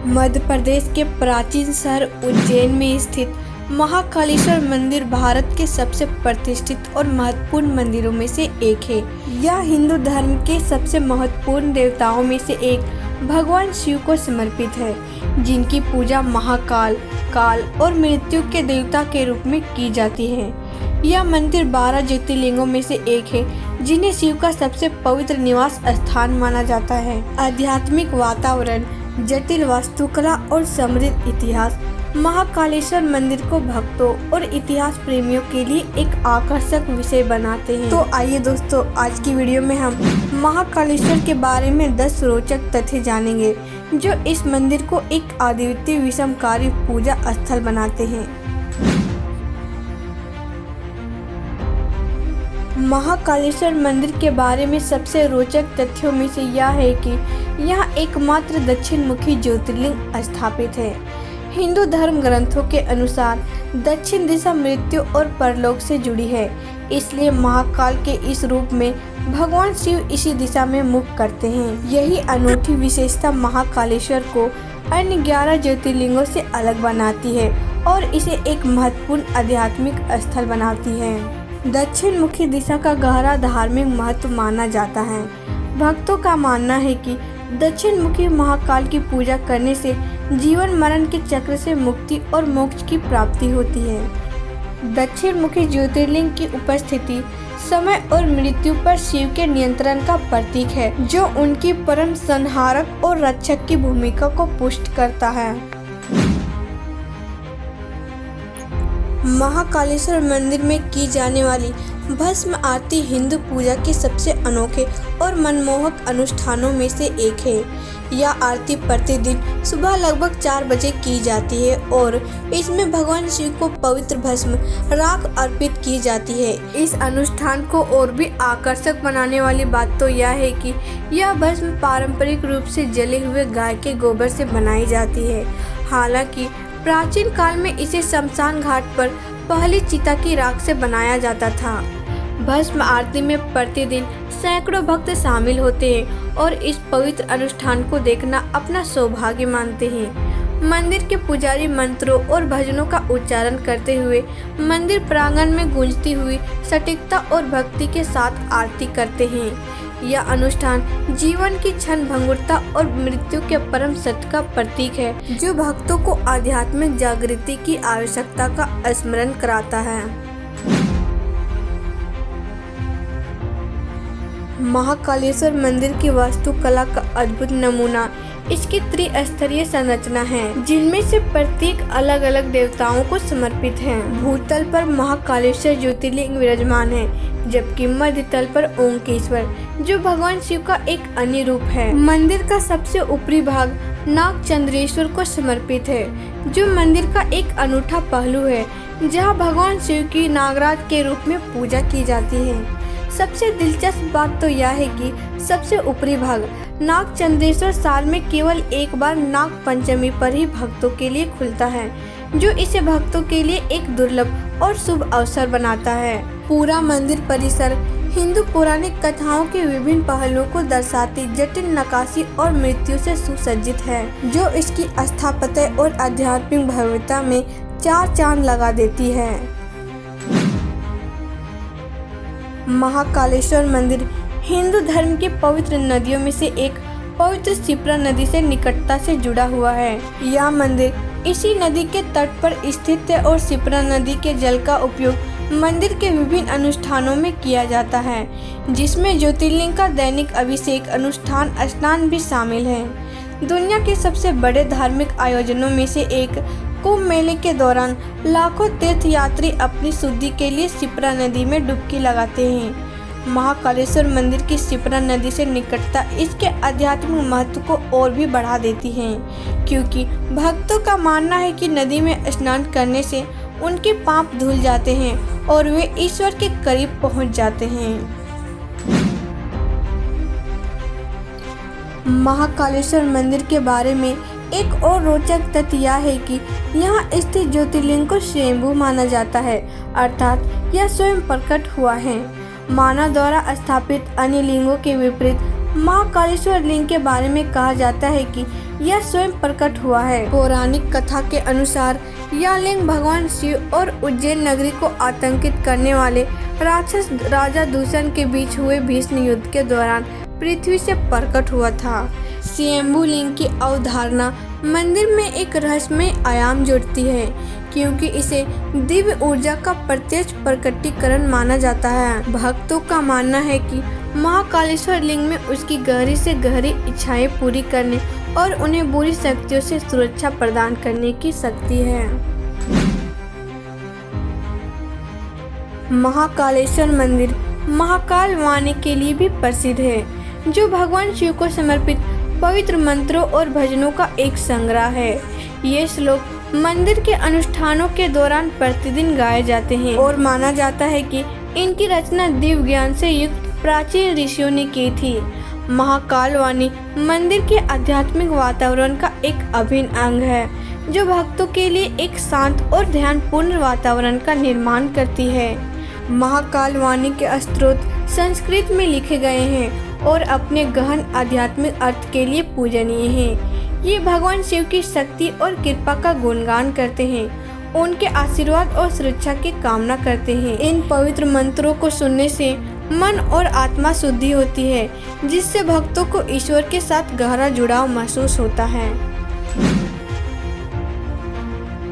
मध्य प्रदेश के प्राचीन शहर उज्जैन में स्थित महाकालेश्वर मंदिर भारत के सबसे प्रतिष्ठित और महत्वपूर्ण मंदिरों में से एक है। यह हिंदू धर्म के सबसे महत्वपूर्ण देवताओं में से एक भगवान शिव को समर्पित है, जिनकी पूजा महाकाल, काल और मृत्यु के देवता के रूप में की जाती है। यह मंदिर 12 ज्योतिर्लिंगों में से एक है, जिन्हें शिव का सबसे पवित्र निवास स्थान माना जाता है। आध्यात्मिक वातावरण, जटिल वास्तुकला और समृद्ध इतिहास महाकालेश्वर मंदिर को भक्तों और इतिहास प्रेमियों के लिए एक आकर्षक विषय बनाते हैं। तो आइए दोस्तों, आज की वीडियो में हम महाकालेश्वर के बारे में 10 रोचक तथ्य जानेंगे, जो इस मंदिर को एक अद्वितीय विस्मयकारी पूजा स्थल बनाते हैं। महाकालेश्वर मंदिर के बारे में सबसे रोचक तथ्यों में से यह है कि यह एकमात्र दक्षिण मुखी ज्योतिर्लिंग स्थापित है। हिंदू धर्म ग्रंथों के अनुसार दक्षिण दिशा मृत्यु और परलोक से जुड़ी है, इसलिए महाकाल के इस रूप में भगवान शिव इसी दिशा में मुख करते हैं। यही अनूठी विशेषता महाकालेश्वर को अन्य 11 ज्योतिर्लिंगों से अलग बनाती है और इसे एक महत्वपूर्ण आध्यात्मिक स्थल बनाती है। दक्षिण मुखी दिशा का गहरा धार्मिक महत्व माना जाता है। भक्तों का मानना है कि दक्षिण मुखी महाकाल की पूजा करने से जीवन मरण के चक्र से मुक्ति और मोक्ष की प्राप्ति होती है। दक्षिण मुखी ज्योतिर्लिंग की उपस्थिति समय और मृत्यु पर शिव के नियंत्रण का प्रतीक है, जो उनकी परम संहारक और रक्षक की भूमिका को पुष्ट करता है। महाकालेश्वर मंदिर में की जाने वाली भस्म आरती हिंदू पूजा के सबसे अनोखे और मनमोहक अनुष्ठानों में से एक है। यह आरती प्रतिदिन सुबह लगभग 4 बजे की जाती है और इसमें भगवान शिव को पवित्र भस्म राख अर्पित की जाती है। इस अनुष्ठान को और भी आकर्षक बनाने वाली बात तो यह है कि यह भस्म पारंपरिक रूप से जले हुए गाय के गोबर से बनाई जाती है। हालांकि प्राचीन काल में इसे शमशान घाट पर पहली चिता की राख से बनाया जाता था। भस्म आरती में प्रतिदिन सैकड़ों भक्त शामिल होते हैं और इस पवित्र अनुष्ठान को देखना अपना सौभाग्य मानते हैं। मंदिर के पुजारी मंत्रों और भजनों का उच्चारण करते हुए मंदिर प्रांगण में गूंजती हुई सटीकता और भक्ति के साथ आरती करते हैं। यह अनुष्ठान जीवन की क्षण भंगुरता और मृत्यु के परम सत्य का प्रतीक है, जो भक्तों को आध्यात्मिक जागृति की आवश्यकता का स्मरण कराता है। महाकालेश्वर मंदिर की वास्तुकला का अद्भुत नमूना इसकी त्रिस्तरीय संरचना है, जिनमें से प्रत्येक अलग अलग देवताओं को समर्पित है। भूतल पर महाकालेश्वर ज्योतिर्लिंग विराजमान है, जबकि मध्य तल पर ओंकेश्वर, जो भगवान शिव का एक अन्य रूप है। मंदिर का सबसे ऊपरी भाग नागचंद्रेश्वर को समर्पित है, जो मंदिर का एक अनूठा पहलू है, जहां भगवान शिव की नागराज के रूप में पूजा की जाती है। सबसे दिलचस्प बात तो यह है कि सबसे ऊपरी भाग नागचंद्रेश्वर साल में केवल एक बार नाग पंचमी पर ही भक्तों के लिए खुलता है, जो इसे भक्तों के लिए एक दुर्लभ और शुभ अवसर बनाता है। पूरा मंदिर परिसर हिंदू पौराणिक कथाओं के विभिन्न पहलुओं को दर्शाती जटिल नक्काशी और मृत्यु से सुसज्जित है, जो इसकी स्थापत्य और आध्यात्मिक भव्यता में 4 चांद लगा देती है। महाकालेश्वर मंदिर हिंदू धर्म की पवित्र नदियों में से एक पवित्र शिप्रा नदी से निकटता से जुड़ा हुआ है। यह मंदिर इसी नदी के तट पर स्थित है और शिप्रा नदी के जल का उपयोग मंदिर के विभिन्न अनुष्ठानों में किया जाता है, जिसमें ज्योतिर्लिंग का दैनिक अभिषेक अनुष्ठान स्नान भी शामिल है। दुनिया के सबसे बड़े धार्मिक आयोजनों में से एक कुंभ मेले के दौरान लाखों तीर्थयात्री अपनी शुद्धि के लिए शिप्रा नदी में डुबकी लगाते हैं। महाकालेश्वर मंदिर की शिप्रा नदी से निकटता इसके आध्यात्मिक महत्व को और भी बढ़ा देती है, क्योंकि भक्तों का मानना है कि नदी में स्नान करने से उनके पाप धुल जाते हैं और वे ईश्वर के करीब पहुंच जाते हैं। महाकालेश्वर मंदिर के बारे में एक और रोचक तथ्य यह है कि यहाँ स्थित ज्योतिर्लिंग को स्वयंभू माना जाता है, अर्थात यह स्वयं प्रकट हुआ है। मानव द्वारा स्थापित अन्य लिंगों के विपरीत महाकालेश्वर लिंग के बारे में कहा जाता है कि यह स्वयं प्रकट हुआ है। पौराणिक कथा के अनुसार यह लिंग भगवान शिव और उज्जैन नगरी को आतंकित करने वाले राक्षस राजा दूषण के बीच हुए भीषण युद्ध के दौरान पृथ्वी से प्रकट हुआ था। स्वयंभू लिंग की अवधारणा मंदिर में एक रहस्यमय आयाम जोड़ती है, क्योंकि इसे दिव्य ऊर्जा का प्रत्यक्ष प्रकटीकरण माना जाता है। भक्तों का मानना है कि महाकालेश्वर लिंग में उसकी गहरी से गहरी इच्छाएं पूरी करने और उन्हें बुरी शक्तियों से सुरक्षा प्रदान करने की शक्ति है। महाकालेश्वर मंदिर महाकाल वाणी के लिए भी प्रसिद्ध है, जो भगवान शिव को समर्पित पवित्र मंत्रों और भजनों का एक संग्रह है। ये श्लोक मंदिर के अनुष्ठानों के दौरान प्रतिदिन गाए जाते हैं और माना जाता है कि इनकी रचना दिव्य ज्ञान से युक्त प्राचीन ऋषियों ने की थी। महाकाल वाणी मंदिर के आध्यात्मिक वातावरण का एक अभिन्न अंग है, जो भक्तों के लिए एक शांत और ध्यानपूर्ण वातावरण का निर्माण करती है। महाकाल वाणी के स्रोत संस्कृत में लिखे गए हैं और अपने गहन आध्यात्मिक अर्थ के लिए पूजनीय हैं। ये भगवान शिव की शक्ति और कृपा का गुणगान करते हैं, उनके आशीर्वाद और सुरक्षा की कामना करते हैं। इन पवित्र मंत्रों को सुनने से मन और आत्मा शुद्धि होती है, जिससे भक्तों को ईश्वर के साथ गहरा जुड़ाव महसूस होता है।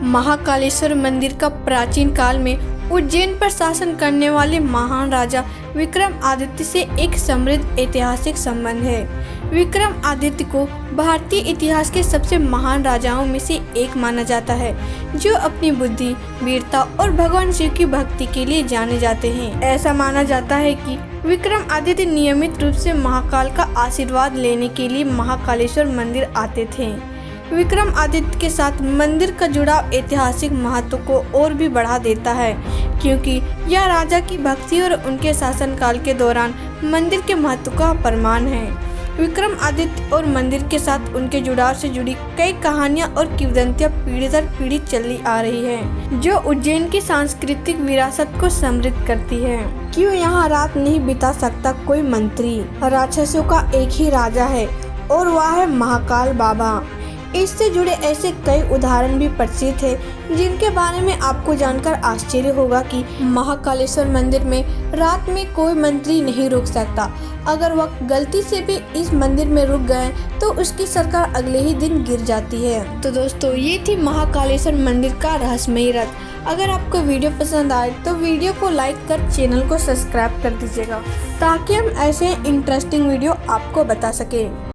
महाकालेश्वर मंदिर का प्राचीन काल में उज्जैन पर शासन करने वाले महान राजा विक्रमादित्य से एक समृद्ध ऐतिहासिक संबंध है। विक्रमादित्य को भारतीय इतिहास के सबसे महान राजाओं में से एक माना जाता है, जो अपनी बुद्धि, वीरता और भगवान शिव की भक्ति के लिए जाने जाते हैं। ऐसा माना जाता है कि विक्रमादित्य नियमित रूप से महाकाल का आशीर्वाद लेने के लिए महाकालेश्वर मंदिर आते थे। विक्रमादित्य के साथ मंदिर का जुड़ाव ऐतिहासिक महत्व को और भी बढ़ा देता है, क्योंकि यह राजा की भक्ति और उनके शासनकाल के दौरान मंदिर के महत्व का प्रमाण है। विक्रमादित्य और मंदिर के साथ उनके जुड़ाव से जुड़ी कई कहानियां और किंवदंतियां पीढ़ी दर पीढ़ी चली आ रही हैं, जो उज्जैन की सांस्कृतिक विरासत को समृद्ध करती है। क्यों यहाँ रात नहीं बिता सकता कोई मंत्री? राक्षसों का एक ही राजा है और वह है महाकाल बाबा। इससे जुड़े ऐसे कई उदाहरण भी प्रचलित हैं, जिनके बारे में आपको जानकर आश्चर्य होगा कि महाकालेश्वर मंदिर में रात में कोई मंत्री नहीं रुक सकता। अगर वह गलती से भी इस मंदिर में रुक गए तो उसकी सरकार अगले ही दिन गिर जाती है। तो दोस्तों, ये थी महाकालेश्वर मंदिर का रहस्यमय रथ। अगर आपको वीडियो पसंद आए तो वीडियो को लाइक कर चैनल को सब्सक्राइब कर दीजिएगा, ताकि हम ऐसे इंटरेस्टिंग वीडियो आपको बता सकें।